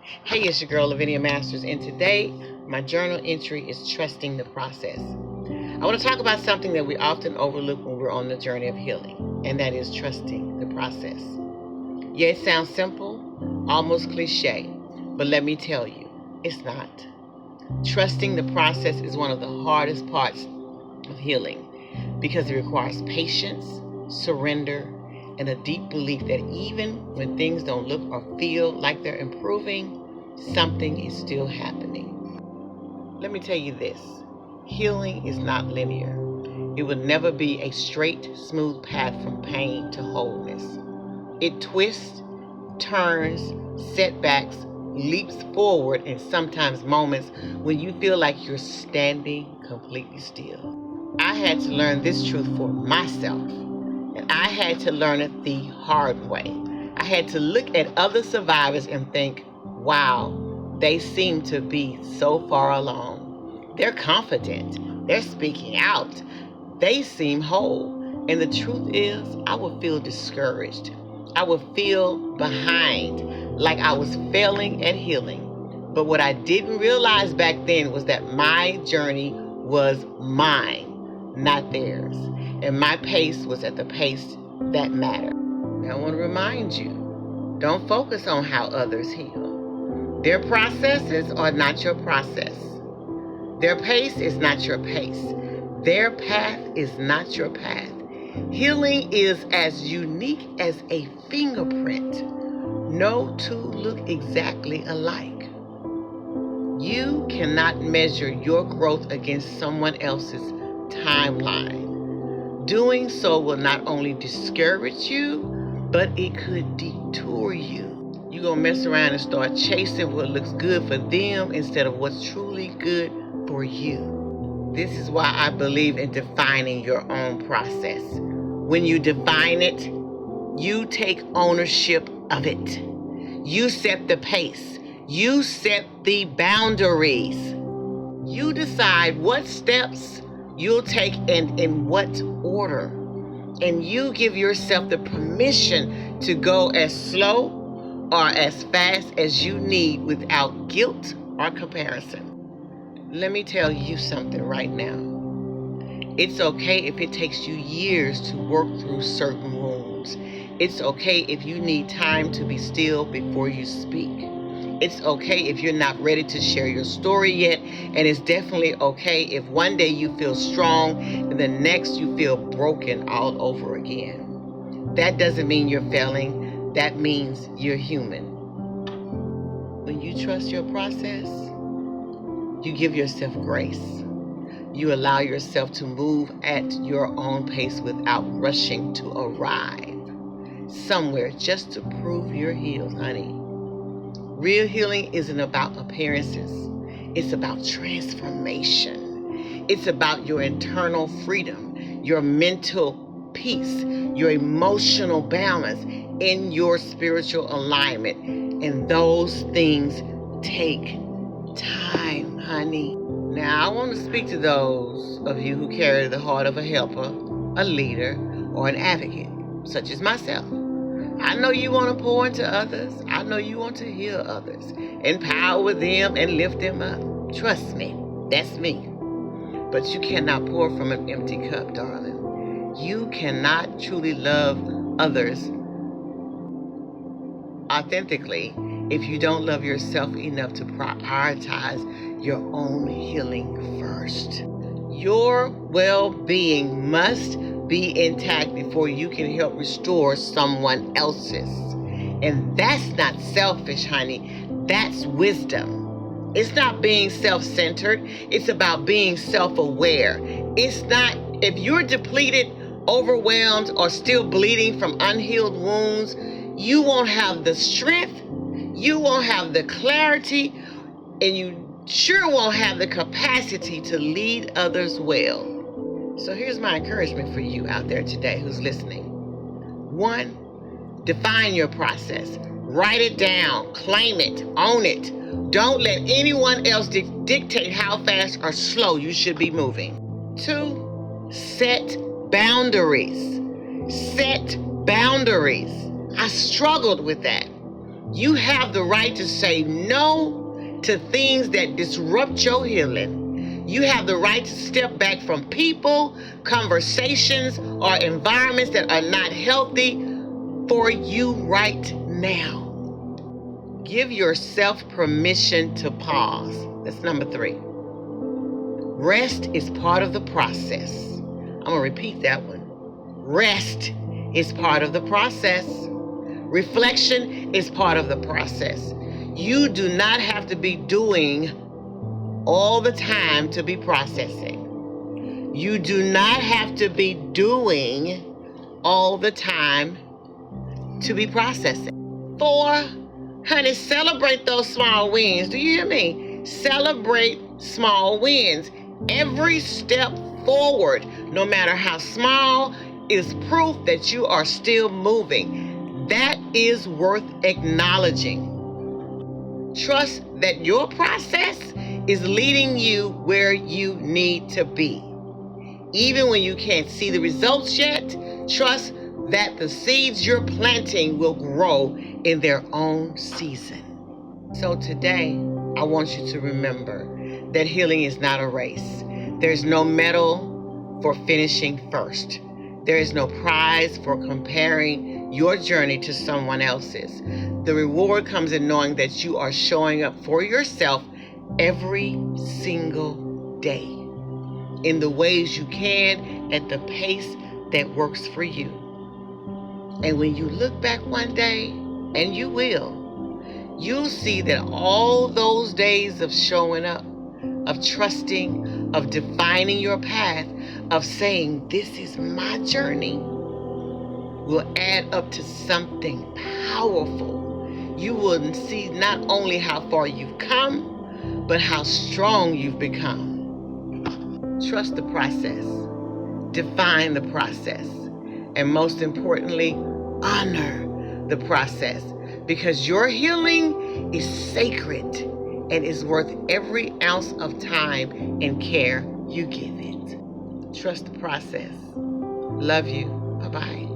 Hey, it's your girl Lavinia Masters, and today my journal entry is trusting the process. I want to talk about something that we often overlook when we're on the journey of healing, and that is trusting the process. Yeah, it sounds simple, almost cliche, but let me tell you, it's not. Trusting the process is one of the hardest parts of healing because it requires patience, surrender, and a deep belief that even when things don't look or feel like they're improving, something is still happening. Let me tell you this, healing is not linear. It will never be a straight, smooth path from pain to wholeness. It twists, turns, setbacks, leaps forward, and sometimes moments when you feel like you're standing completely still. I had to learn this truth for myself. And I had to learn it the hard way. I had to look at other survivors and think, wow, they seem to be so far along. They're confident. They're speaking out. They seem whole. And the truth is, I would feel discouraged. I would feel behind, like I was failing at healing. But what I didn't realize back then was that my journey was mine, not theirs. And my pace was at the pace that mattered. Now, I want to remind you, don't focus on how others heal. Their processes are not your process. Their pace is not your pace. Their path is not your path. Healing is as unique as a fingerprint. No two look exactly alike. You cannot measure your growth against someone else's timeline. Doing so will not only discourage you, but it could detour you. You're going to mess around and start chasing what looks good for them instead of what's truly good for you. This is why I believe in defining your own process. When you define it, you take ownership of it. You set the pace. You set the boundaries. You decide what steps you'll take and in what order. And you give yourself the permission to go as slow or as fast as you need without guilt or comparison. Let me tell you something right now. It's okay if it takes you years to work through certain wounds. It's okay if you need time to be still before you speak. It's okay if you're not ready to share your story yet, and it's definitely okay if one day you feel strong and the next you feel broken all over again. That doesn't mean you're failing. That means you're human. When you trust your process, you give yourself grace. You allow yourself to move at your own pace without rushing to arrive somewhere just to prove you're healed, honey. Real healing isn't about appearances. It's about transformation. It's about your internal freedom, your mental peace, your emotional balance, and your spiritual alignment. And those things take time, honey. Now, I want to speak to those of you who carry the heart of a helper, a leader, or an advocate, such as myself. I know you want to pour into others. I know you want to heal others, empower them, and lift them up. Trust me, that's me. But you cannot pour from an empty cup, darling. You cannot truly love others authentically if you don't love yourself enough to prioritize your own healing first. Your well-being must be intact before you can help restore someone else's. And that's not selfish, honey. That's wisdom. It's not being self-centered. It's about being self-aware. It's not, if you're depleted, overwhelmed, or still bleeding from unhealed wounds, you won't have the strength, you won't have the clarity, and you sure won't have the capacity to lead others well. So here's my encouragement for you out there today who's listening. 1, define your process. Write it down, claim it, own it. Don't let anyone else dictate how fast or slow you should be moving. 2, set boundaries. Set boundaries. I struggled with that. You have the right to say no to things that disrupt your healing. You have the right to step back from people, conversations, or environments that are not healthy for you right now. Give yourself permission to pause. That's number 3. Rest is part of the process. I'm going to repeat that one. Rest is part of the process. Reflection is part of the process. You do not have to be doing all the time to be processing. You do not have to be doing all the time to be processing. 4, honey, celebrate those small wins. Do you hear me? Celebrate small wins. Every step forward, no matter how small, is proof that you are still moving. That is worth acknowledging. Trust that your process is leading you where you need to be. Even when you can't see the results yet, trust that the seeds you're planting will grow in their own season. So today, I want you to remember that healing is not a race. There's no medal for finishing first. There is no prize for comparing your journey to someone else's. The reward comes in knowing that you are showing up for yourself every single day in the ways you can at the pace that works for you. And when you look back one day, and you will, you'll see that all those days of showing up, of trusting, of defining your path, of saying, this is my journey, will add up to something powerful. You will see not only how far you've come, but how strong you've become. Trust the process. Define the process. And most importantly, honor the process, because your healing is sacred and is worth every ounce of time and care you give it. Trust the process. Love you. Bye-bye.